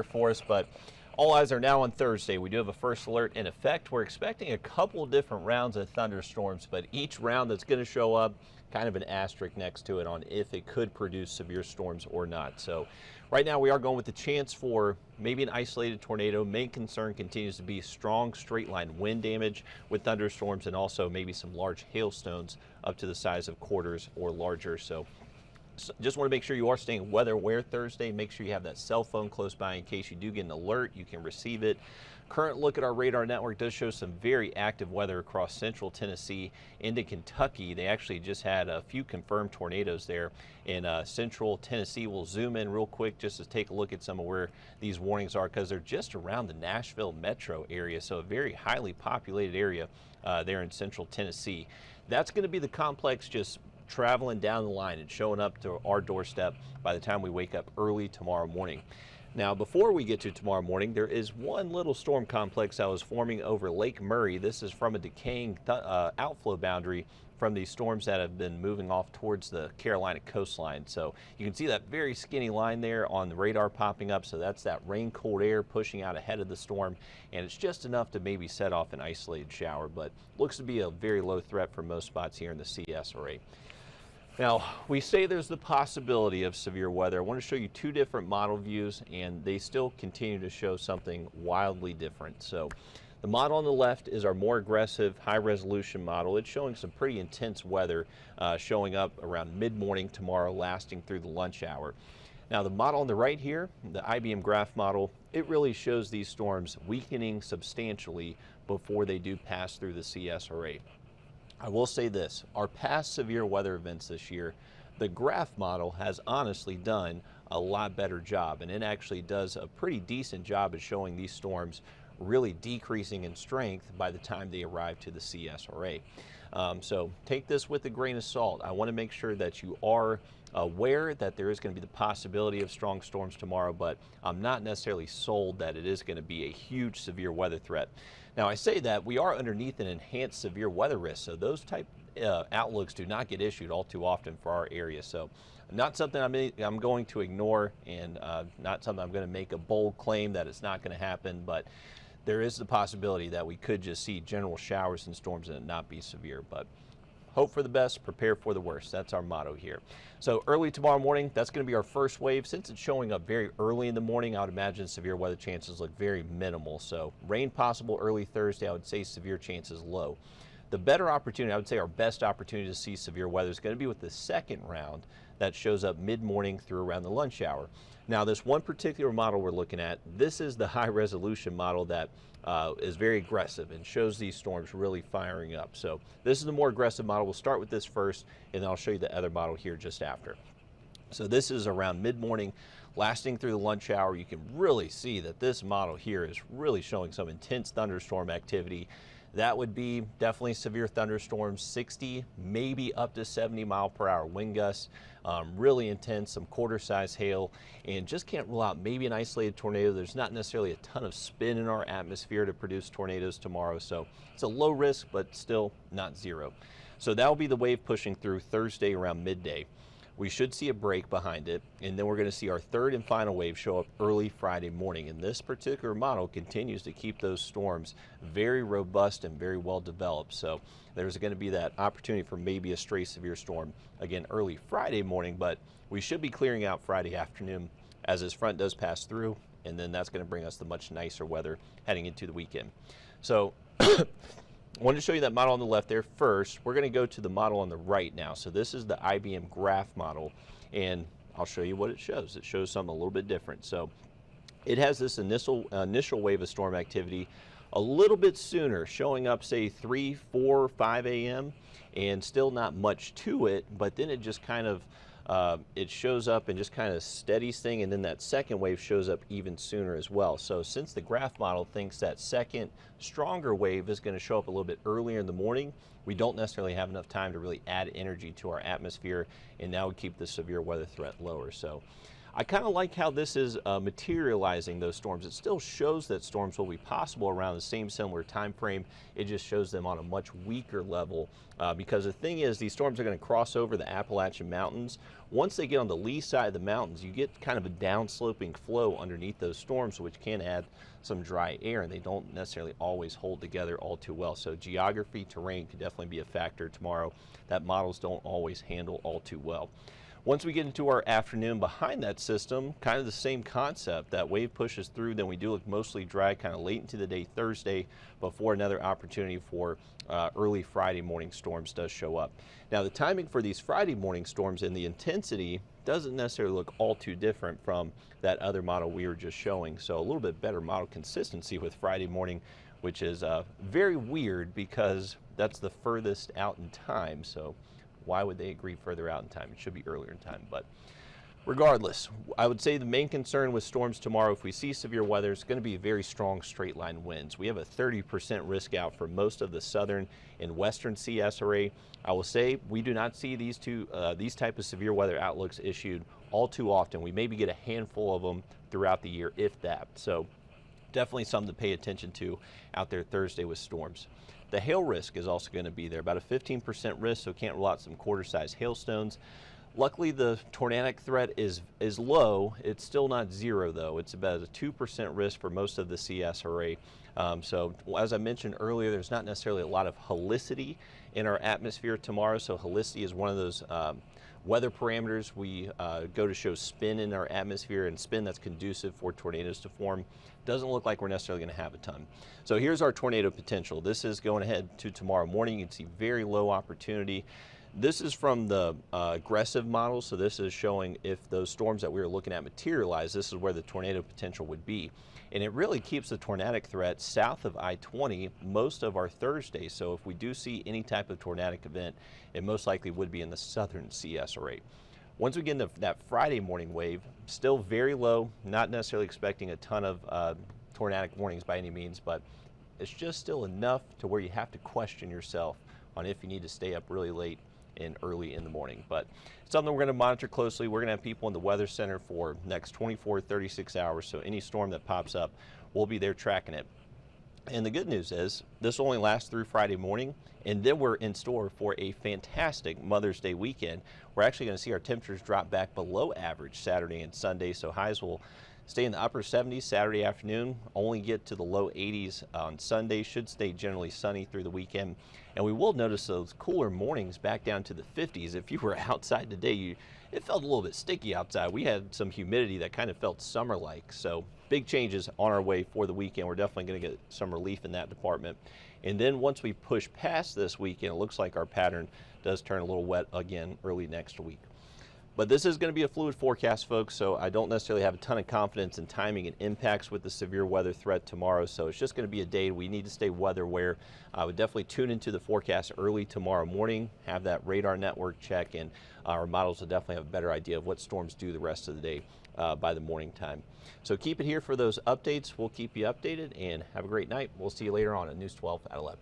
for us, but all eyes are now on Thursday. We do have a first alert in effect. We're expecting a couple different rounds of thunderstorms, but each round that's going to show up, kind of an asterisk next to it on if it could produce severe storms or not. So right now we are going with the chance for maybe an isolated tornado. Main concern continues to be strong straight line wind damage with thunderstorms and also maybe some large hailstones up to the size of quarters or larger. So just want to make sure you are staying weather aware Thursday. Make sure you have that cell phone close by in case you do get an alert. You can receive it. Current look at our radar network does show some very active weather across central Tennessee into Kentucky. They actually just had a few confirmed tornadoes there in central Tennessee. We'll zoom in real quick just to take a look at some of where these warnings are because they're just around the Nashville metro area, so a very highly populated area there in central Tennessee. That's going to be the complex just traveling down the line and showing up to our doorstep by the time we wake up early tomorrow morning. Now, before we get to tomorrow morning, there is one little storm complex that was forming over Lake Murray. This is from a decaying outflow boundary from these storms that have been moving off towards the Carolina coastline. So you can see that very skinny line there on the radar popping up. So that's that rain cold air pushing out ahead of the storm, and it's just enough to maybe set off an isolated shower, but looks to be a very low threat for most spots here in the CSRA. Now, we say there's the possibility of severe weather. I want to show you two different model views, and they still continue to show something wildly different. So the model on the left is our more aggressive, high-resolution model. It's showing some pretty intense weather showing up around mid-morning tomorrow, lasting through the lunch hour. Now, the model on the right here, the IBM graph model, it really shows these storms weakening substantially before they do pass through the CSRA. I will say this, our past severe weather events this year, the graph model has honestly done a lot better job, and it actually does a pretty decent job at showing these storms really decreasing in strength by the time they arrive to the CSRA. So take this with a grain of salt. I want to make sure that you are aware that there is going to be the possibility of strong storms tomorrow, but I'm not necessarily sold that it is going to be a huge severe weather threat. Now, I say that we are underneath an enhanced severe weather risk, so those type outlooks do not get issued all too often for our area. So not something I'm going to ignore, and not something I'm going to make a bold claim that it's not going to happen, but there is the possibility that we could just see general showers and storms and it not be severe. But hope for the best, prepare for the worst. That's our motto here. So early tomorrow morning, that's going to be our first wave. Since it's showing up very early in the morning, I would imagine severe weather chances look very minimal. So rain possible early Thursday, I would say severe chances low. The better opportunity, I would say our best opportunity to see severe weather is going to be with the second round that shows up mid-morning through around the lunch hour. Now, this one particular model we're looking at, this is the high-resolution model that is very aggressive and shows these storms really firing up. So this is the more aggressive model. We'll start with this first, and then I'll show you the other model here just after. So this is around mid-morning, lasting through the lunch hour. You can really see that this model here is really showing some intense thunderstorm activity. That would be definitely severe thunderstorms, 60, maybe up to 70-mile-per-hour wind gusts, really intense, some quarter-size hail, and just can't rule out maybe an isolated tornado. There's not necessarily a ton of spin in our atmosphere to produce tornadoes tomorrow, so it's a low risk, but still not zero. So that will be the wave pushing through Thursday around midday. We should see a break behind it, and then we're going to see our third and final wave show up early Friday morning. And this particular model continues to keep those storms very robust and very well developed. So there's going to be that opportunity for maybe a stray severe storm again early Friday morning, but we should be clearing out Friday afternoon as this front does pass through, and then that's going to bring us the much nicer weather heading into the weekend. So I wanted to show you that model on the left there first. We're going to go to the model on the right now. So this is the IBM graph model, and I'll show you what it shows. It shows something a little bit different. So it has this initial wave of storm activity a little bit sooner, showing up say 3, 4, 5 a.m. and still not much to it, but then it just kind of it shows up and just kind of steadies thing, and then that second wave shows up even sooner as well. So since the graph model thinks that second stronger wave is going to show up a little bit earlier in the morning, we don't necessarily have enough time to really add energy to our atmosphere, and that would keep the severe weather threat lower. So I kind of like how this is materializing those storms. It still shows that storms will be possible around the same similar time frame. It just shows them on a much weaker level because the thing is, these storms are going to cross over the Appalachian Mountains. Once they get on the lee side of the mountains, you get kind of a downsloping flow underneath those storms, which can add some dry air, and they don't necessarily always hold together all too well. So geography, terrain could definitely be a factor tomorrow that models don't always handle all too well. Once we get into our afternoon behind that system, kind of the same concept. That wave pushes through, then we do look mostly dry kind of late into the day Thursday before another opportunity for early Friday morning storms does show up. Now the timing for these Friday morning storms and the intensity doesn't necessarily look all too different from that other model we were just showing. So a little bit better model consistency with Friday morning, which is very weird because that's the furthest out in time. So why would they agree further out in time? It should be earlier in time. But regardless, I would say the main concern with storms tomorrow, if we see severe weather, is going to be very strong straight line winds. We have a 30% risk out for most of the southern and western CSRA. I will say we do not see these type of severe weather outlooks issued all too often. We maybe get a handful of them throughout the year, if that. So definitely something to pay attention to out there Thursday with storms. The hail risk is also going to be there, about a 15% risk, so can't rule out some quarter-size hailstones. Luckily, the tornadic threat is low. It's still not zero, though. It's about a 2% risk for most of the CSRA. So as I mentioned earlier, there's not necessarily a lot of helicity in our atmosphere tomorrow. So helicity is one of those weather parameters we go to show spin in our atmosphere, and spin that's conducive for tornadoes to form. Doesn't look like we're necessarily going to have a ton. So here's our tornado potential. This is going ahead to tomorrow morning. You can see very low opportunity. This is from the aggressive model, so this is showing if those storms that we were looking at materialize, this is where the tornado potential would be. And it really keeps the tornadic threat south of I-20 most of our Thursday. So if we do see any type of tornadic event, it most likely would be in the southern CSRA. Once we get into that Friday morning wave, still very low, not necessarily expecting a ton of tornadic warnings by any means, but it's just still enough to where you have to question yourself on if you need to stay up really late and early in the morning. But it's something we're going to monitor closely. We're going to have people in the Weather Center for next 24, 36 hours. So any storm that pops up, we'll be there tracking it. And the good news is this will only last through Friday morning, and then we're in store for a fantastic Mother's Day weekend. We're actually going to see our temperatures drop back below average Saturday and Sunday, so highs will stay in the upper 70s Saturday afternoon, only get to the low 80s on Sunday, should stay generally sunny through the weekend. And we will notice those cooler mornings back down to the 50s. If you were outside today, it felt a little bit sticky outside. We had some humidity that kind of felt summer-like. So big changes on our way for the weekend. We're definitely going to get some relief in that department. And then once we push past this weekend, it looks like our pattern does turn a little wet again early next week. But this is going to be a fluid forecast, folks, so I don't necessarily have a ton of confidence in timing and impacts with the severe weather threat tomorrow. So it's just going to be a day we need to stay weather aware. I would definitely tune into the forecast early tomorrow morning, have that radar network check, and our models will definitely have a better idea of what storms do the rest of the day by the morning time. So keep it here for those updates. We'll keep you updated, and have a great night. We'll see you later on at News 12 at 11.